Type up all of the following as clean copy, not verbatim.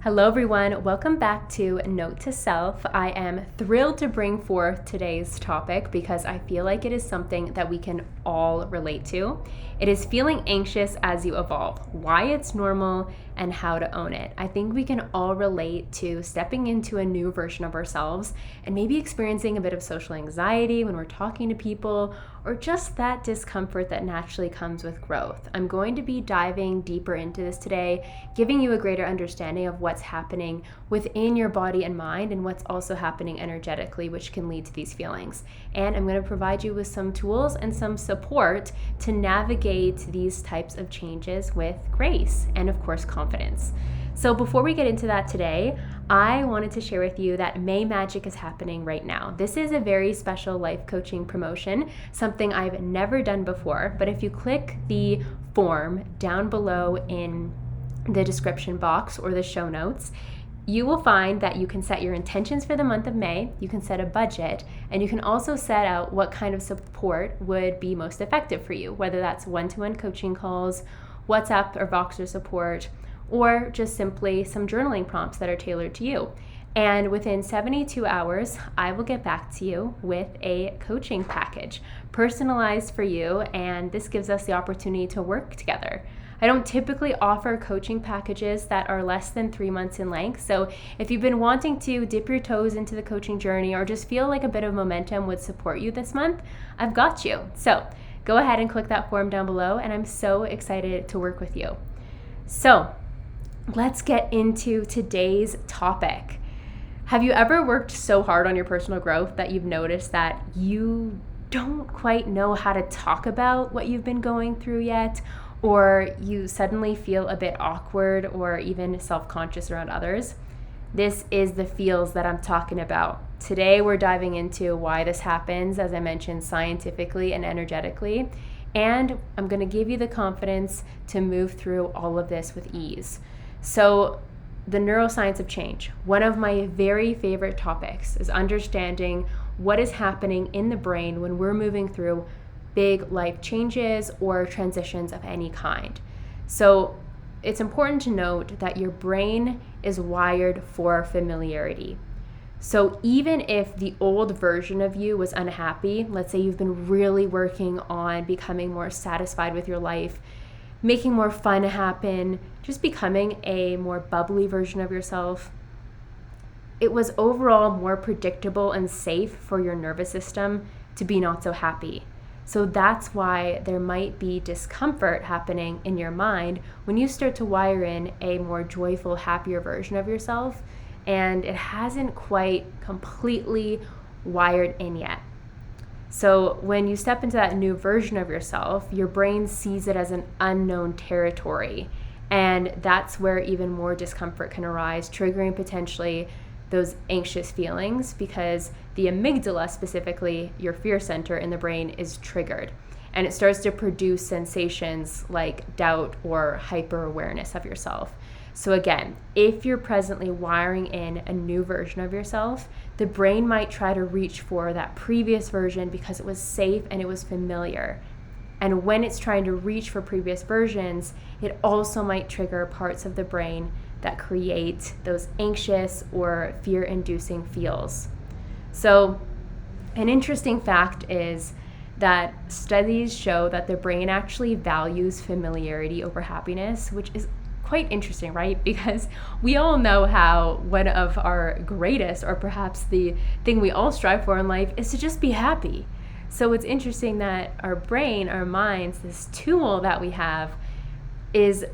Hello everyone, welcome back to Note to Self. I am thrilled to bring forth today's topic because I feel like it is something that we can all relate to. It is feeling anxious as you evolve, why it's normal, and how to own it. I think we can all relate to stepping into a new version of ourselves and maybe experiencing a bit of social anxiety when we're talking to people, or just that discomfort that naturally comes with growth. I'm going to be diving deeper into this today, giving you a greater understanding of what's happening within your body and mind and what's also happening energetically, which can lead to these feelings. And I'm going to provide you with some tools and some support to navigate these types of changes with grace and, of course, confidence. So before we get into that today, I wanted to share with you that May Magic is happening right now. This is a very special life coaching promotion, something I've never done before. But if you click the form down below in the description box or the show notes, you will find that you can set your intentions for the month of May, you can set a budget, and you can also set out what kind of support would be most effective for you, whether that's one-to-one coaching calls, WhatsApp or Voxer support, or just simply some journaling prompts that are tailored to you. And within 72 hours, I will get back to you with a coaching package personalized for you, and this gives us the opportunity to work together. I don't typically offer coaching packages that are less than 3 months in length, so if you've been wanting to dip your toes into the coaching journey or just feel like a bit of momentum would support you this month, I've got you. So go ahead and click that form down below, and I'm so excited to work with you. So let's get into today's topic. Have you ever worked so hard on your personal growth that you've noticed that you don't quite know how to talk about what you've been going through yet, or you suddenly feel a bit awkward or even self-conscious around others? This is the feels that I'm talking about. Today we're diving into why this happens, as I mentioned, scientifically and energetically, and I'm going to give you the confidence to move through all of this with ease. So the neuroscience of change, one of my very favorite topics, is understanding what is happening in the brain when we're moving through big life changes or transitions of any kind. So it's important to note that your brain is wired for familiarity. So even if the old version of you was unhappy, let's say you've been really working on becoming more satisfied with your life, making more fun happen, just becoming a more bubbly version of yourself, it was overall more predictable and safe for your nervous system to be not so happy. So that's why there might be discomfort happening in your mind when you start to wire in a more joyful, happier version of yourself, and it hasn't quite completely wired in yet. So when you step into that new version of yourself, your brain sees it as an unknown territory, and that's where even more discomfort can arise, triggering potentially those anxious feelings, because the amygdala, specifically your fear center in the brain, is triggered, and it starts to produce sensations like doubt or hyper awareness of yourself. So again, if you're presently wiring in a new version of yourself, the brain might try to reach for that previous version because it was safe and it was familiar. And when it's trying to reach for previous versions, it also might trigger parts of the brain that create those anxious or fear-inducing feels. So an interesting fact is that studies show that the brain actually values familiarity over happiness, which is quite interesting, right? Because we all know how one of our greatest, or perhaps the thing we all strive for in life, is to just be happy. So it's interesting that our brain, our minds, this tool that we have, is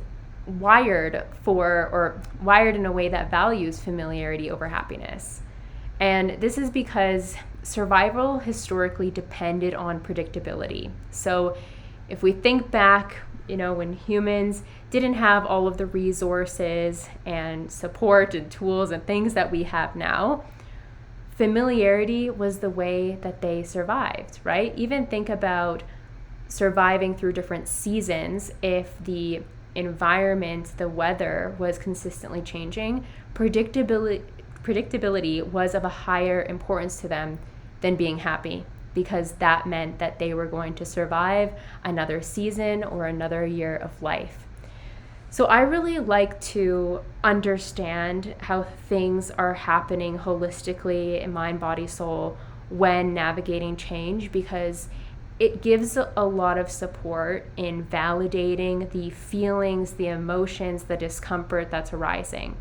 wired in a way that values familiarity over happiness. And this is because survival historically depended on predictability. So if we think back, when humans didn't have all of the resources and support and tools and things that we have now, familiarity was the way that they survived, right? Even think about surviving through different seasons. If the environment, the weather was consistently changing, predictability was of a higher importance to them than being happy, because that meant that they were going to survive another season or another year of life. So I really like to understand how things are happening holistically in mind, body, soul when navigating change, because it gives a lot of support in validating the feelings, the emotions, the discomfort that's arising.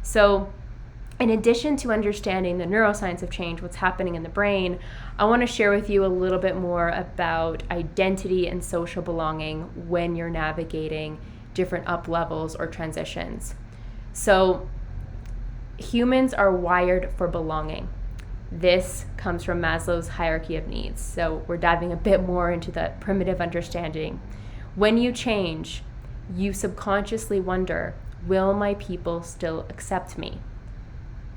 So in addition to understanding the neuroscience of change, what's happening in the brain, I want to share with you a little bit more about identity and social belonging when you're navigating different up levels or transitions. So humans are wired for belonging. This comes from Maslow's hierarchy of needs. So we're diving a bit more into the primitive understanding. When you change, you subconsciously wonder, will my people still accept me?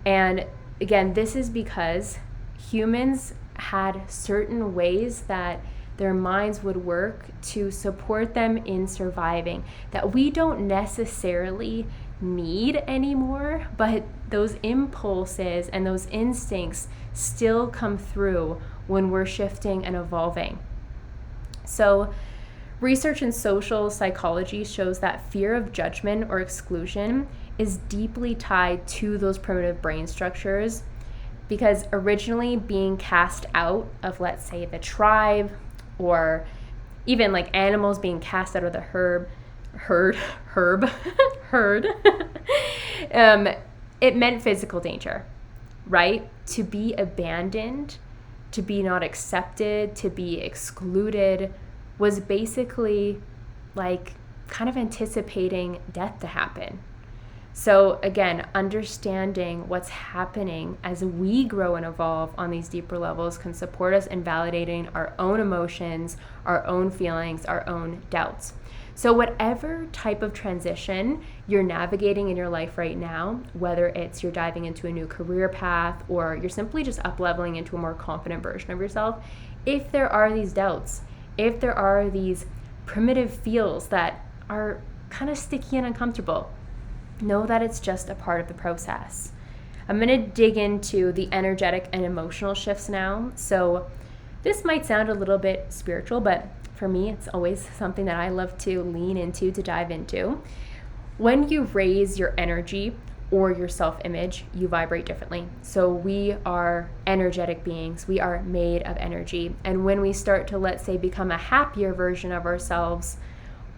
And again, this is because humans had certain ways that their minds would work to support them in surviving that we don't necessarily need anymore, but those impulses and those instincts still come through when we're shifting and evolving. So research in social psychology shows that fear of judgment or exclusion is deeply tied to those primitive brain structures, because originally being cast out of, let's say, the tribe, or even like animals being cast out of the herd, it meant physical danger, right? To be abandoned, to be not accepted, to be excluded was basically like kind of anticipating death to happen. So again, understanding what's happening as we grow and evolve on these deeper levels can support us in validating our own emotions, our own feelings, our own doubts. So whatever type of transition you're navigating in your life right now, whether it's you're diving into a new career path or you're simply just up-leveling into a more confident version of yourself, if there are these doubts, if there are these primitive feels that are kind of sticky and uncomfortable, know that it's just a part of the process. I'm going to dig into the energetic and emotional shifts now. So this might sound a little bit spiritual, but for me, it's always something that I love to lean into, to dive into. When you raise your energy or your self-image, you vibrate differently. So we are energetic beings. We are made of energy. And when we start to, let's say, become a happier version of ourselves,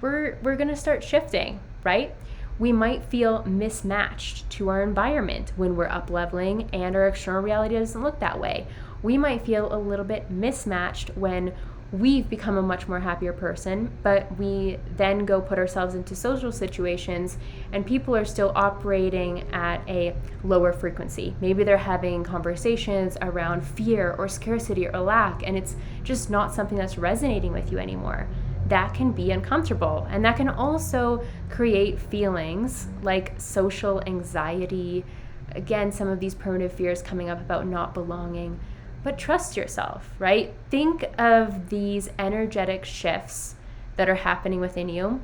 we're going to start shifting, right? We might feel mismatched to our environment when we're up-leveling and our external reality doesn't look that way. We might feel a little bit mismatched when we've become a much more happier person, but we then go put ourselves into social situations and people are still operating at a lower frequency. Maybe they're having conversations around fear or scarcity or lack, and it's just not something that's resonating with you anymore. That can be uncomfortable, and that can also create feelings like social anxiety. Again, some of these primitive fears coming up about not belonging. But trust yourself, right? Think of these energetic shifts that are happening within you,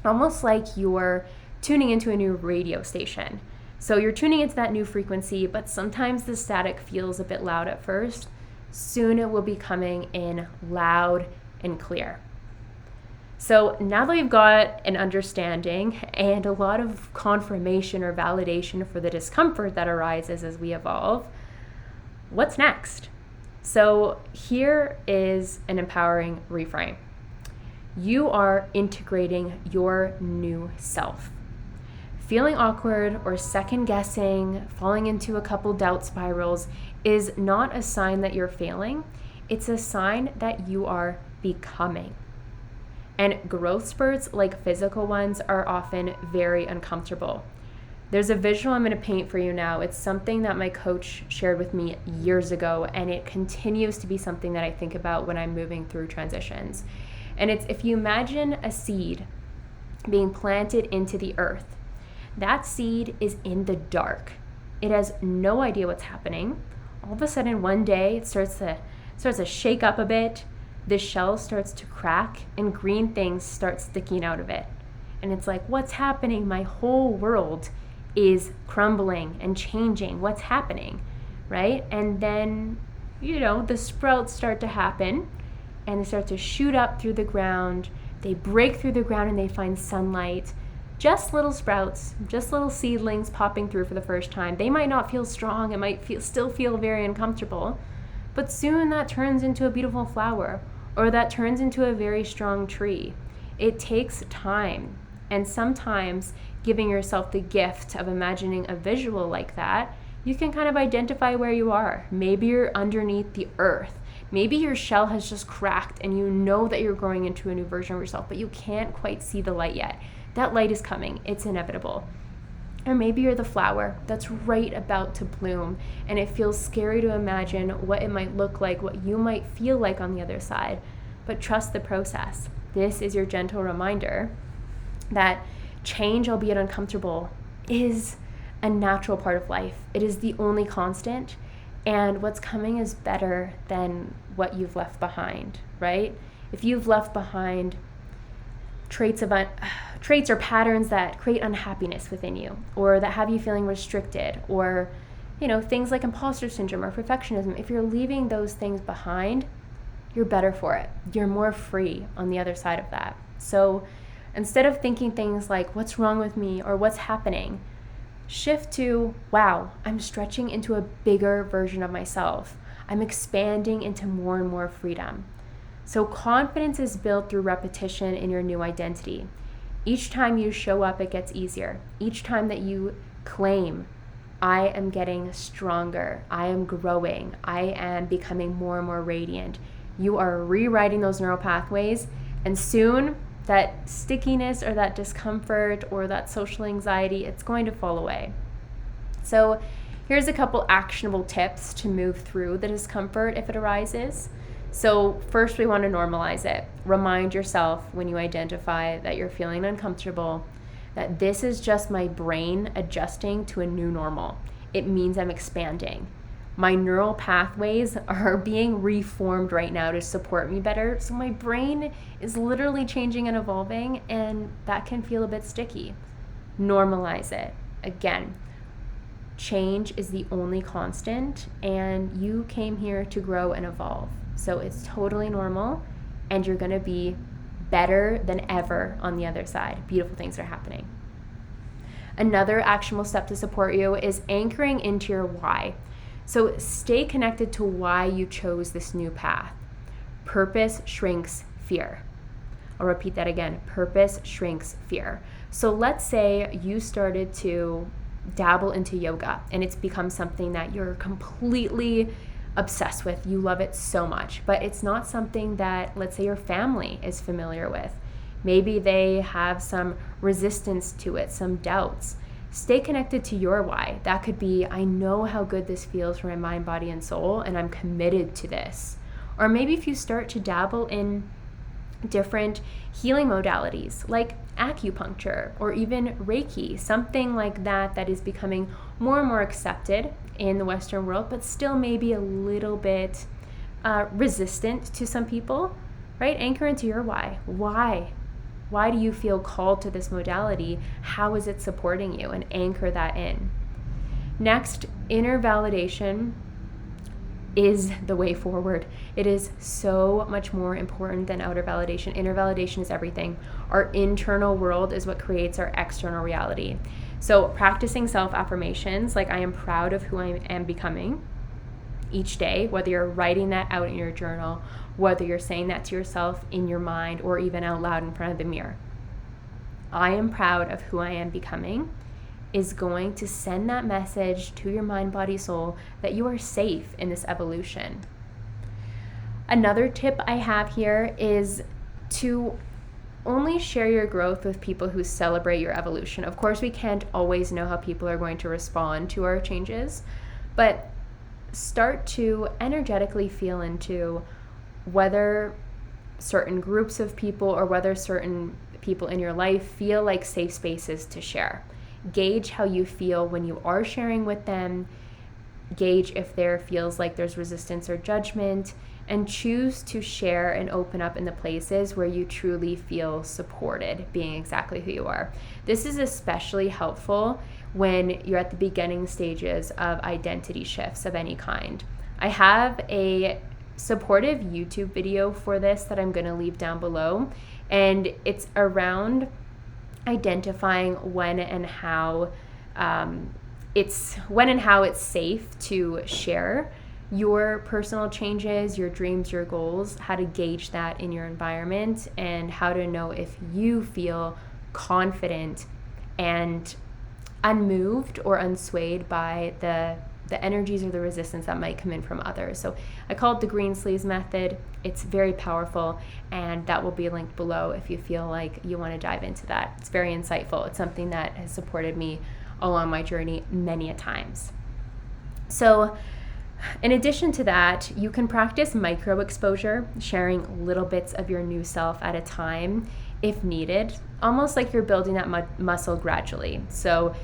almost like you're tuning into a new radio station. So you're tuning into that new frequency, but sometimes the static feels a bit loud at first. Soon it will be coming in loud and clear. So now that we've got an understanding and a lot of confirmation or validation for the discomfort that arises as we evolve, what's next? So here is an empowering reframe. You are integrating your new self. Feeling awkward or second guessing, falling into a couple doubt spirals is not a sign that you're failing. It's a sign that you are becoming. And growth spurts, like physical ones, are often very uncomfortable. There's a visual I'm going to paint for you now. It's something that my coach shared with me years ago, and it continues to be something that I think about when I'm moving through transitions. And it's, if you imagine a seed being planted into the earth, that seed is in the dark. It has no idea what's happening. All of a sudden, one day, it starts to shake up a bit. The shell starts to crack, and green things start sticking out of it. And it's like, what's happening? My whole world is crumbling and changing. What's happening, right? And then, the sprouts start to happen, and they start to shoot up through the ground. They break through the ground and they find sunlight. just little sprouts, just little seedlings popping through for the first time. They might not feel strong, it might still feel very uncomfortable, but soon that turns into a beautiful flower, or that turns into a very strong tree. It takes time, and sometimes giving yourself the gift of imagining a visual like that, you can kind of identify where you are. Maybe you're underneath the earth. Maybe your shell has just cracked and you know that you're growing into a new version of yourself, but you can't quite see the light yet. That light is coming. It's inevitable. Or maybe you're the flower that's right about to bloom, and it feels scary to imagine what it might look like, what you might feel like on the other side. But trust the process. This is your gentle reminder that change, albeit uncomfortable, is a natural part of life. It is the only constant, and what's coming is better than what you've left behind, right? If you've left behind traits or patterns that create unhappiness within you, or that have you feeling restricted, or things like imposter syndrome or perfectionism, if you're leaving those things behind, you're better for it. You're more free on the other side of that. So instead of thinking things like, what's wrong with me or what's happening, shift to, wow, I'm stretching into a bigger version of myself. I'm expanding into more and more freedom. So confidence is built through repetition in your new identity. Each time you show up, it gets easier. Each time that you claim, I am getting stronger, I am growing, I am becoming more and more radiant, you are rewriting those neural pathways, and soon that stickiness or that discomfort or that social anxiety, it's going to fall away. So here's a couple actionable tips to move through the discomfort if it arises. So first, we want to normalize it. Remind yourself when you identify that you're feeling uncomfortable that this is just my brain adjusting to a new normal. It means I'm expanding. My neural pathways are being reformed right now to support me better. So my brain is literally changing and evolving, and that can feel a bit sticky. Normalize it. Again, change is the only constant, and you came here to grow and evolve. So it's totally normal, and you're going to be better than ever on the other side. Beautiful things are happening. Another actionable step to support you is anchoring into your why. So stay connected to why you chose this new path. Purpose shrinks fear. I'll repeat that again. Purpose shrinks fear. So let's say you started to dabble into yoga and it's become something that you're completely obsessed with. You love it so much, but it's not something that, let's say, your family is familiar with. Maybe they have some resistance to it, some doubts. Stay connected to your why. That could be, I know how good this feels for my mind, body, and soul, and I'm committed to this. Or maybe if you start to dabble in different healing modalities like acupuncture or even Reiki, something like that that is becoming more and more accepted in the Western world, but still maybe a little bit resistant to some people, right? Anchor into your why. Why do you feel called to this modality? How is it supporting you? And anchor that in. Next, inner validation is the way forward. It is so much more important than outer validation. Inner validation is everything. Our internal world is what creates our external reality. So practicing self-affirmations like I am proud of who I am becoming each day, whether you're writing that out in your journal, whether you're saying that to yourself in your mind or even out loud in front of the mirror. I am proud of who I am becoming is going to send that message to your mind, body, soul that you are safe in this evolution. Another tip I have here is to only share your growth with people who celebrate your evolution. Of course, we can't always know how people are going to respond to our changes, but start to energetically feel into whether certain groups of people or whether certain people in your life feel like safe spaces to share. Gauge how you feel when you are sharing with them. Gauge if there feels like there's resistance or judgment, and choose to share and open up in the places where you truly feel supported, being exactly who you are. This is especially helpful when you're at the beginning stages of identity shifts of any kind. I have a supportive YouTube video for this that I'm going to leave down below, and it's around identifying when and how it's safe to share your personal changes, your dreams, your goals, how to gauge that in your environment, and how to know if you feel confident and unmoved or unswayed by the energies or the resistance that might come in from others. So I call it the green sleeves method. It's very powerful, and that will be linked below if you feel like you want to dive into that. It's very insightful. It's something that has supported me along my journey many a times. So in addition to that, you can practice micro exposure, sharing little bits of your new self at a time if needed, almost like you're building that muscle gradually. So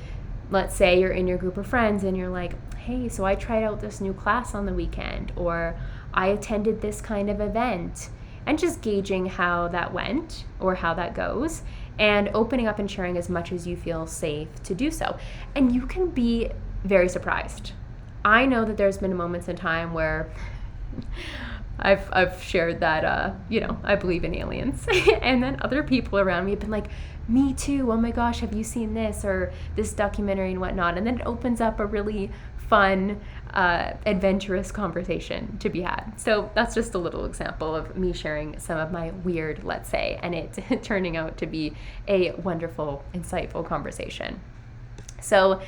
let's say you're in your group of friends and you're like, hey, so I tried out this new class on the weekend, or I attended this kind of event, and just gauging how that went or how that goes, and opening up and sharing as much as you feel safe to do so. And you can be very surprised. I know that there's been moments in time where I've shared that, I believe in aliens. And then other people around me have been like, me too, oh my gosh, have you seen this or this documentary and whatnot? And then it opens up a really fun, adventurous conversation to be had. So that's just a little example of me sharing some of my weird, let's say, and it turning out to be a wonderful, insightful conversation. So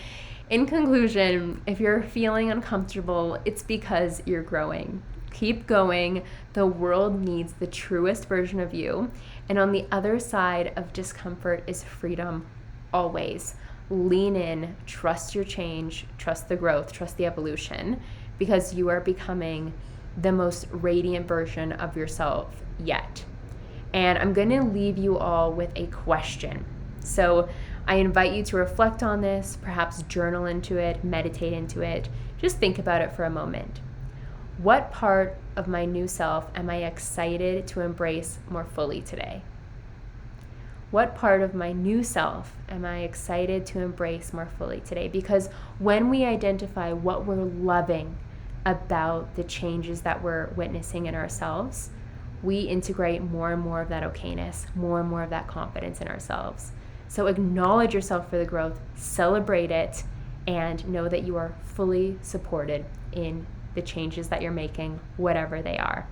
in conclusion, if you're feeling uncomfortable, it's because you're growing. Keep going. The world needs the truest version of you. And on the other side of discomfort is freedom, always. Lean in, trust your change, trust the growth, trust the evolution, because you are becoming the most radiant version of yourself yet. And I'm going to leave you all with a question. So I invite you to reflect on this, perhaps journal into it, meditate into it. Just think about it for a moment. What part of my new self am I excited to embrace more fully today? What part of my new self am I excited to embrace more fully today? Because when we identify what we're loving about the changes that we're witnessing in ourselves, we integrate more and more of that okayness, more and more of that confidence in ourselves. So acknowledge yourself for the growth, celebrate it, and know that you are fully supported in the changes that you're making, whatever they are.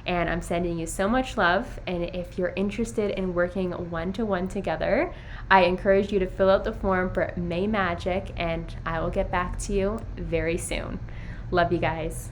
And I'm sending you so much love. And if you're interested in working one-to-one together, I encourage you to fill out the form for May Magic, and I will get back to you very soon. Love you guys.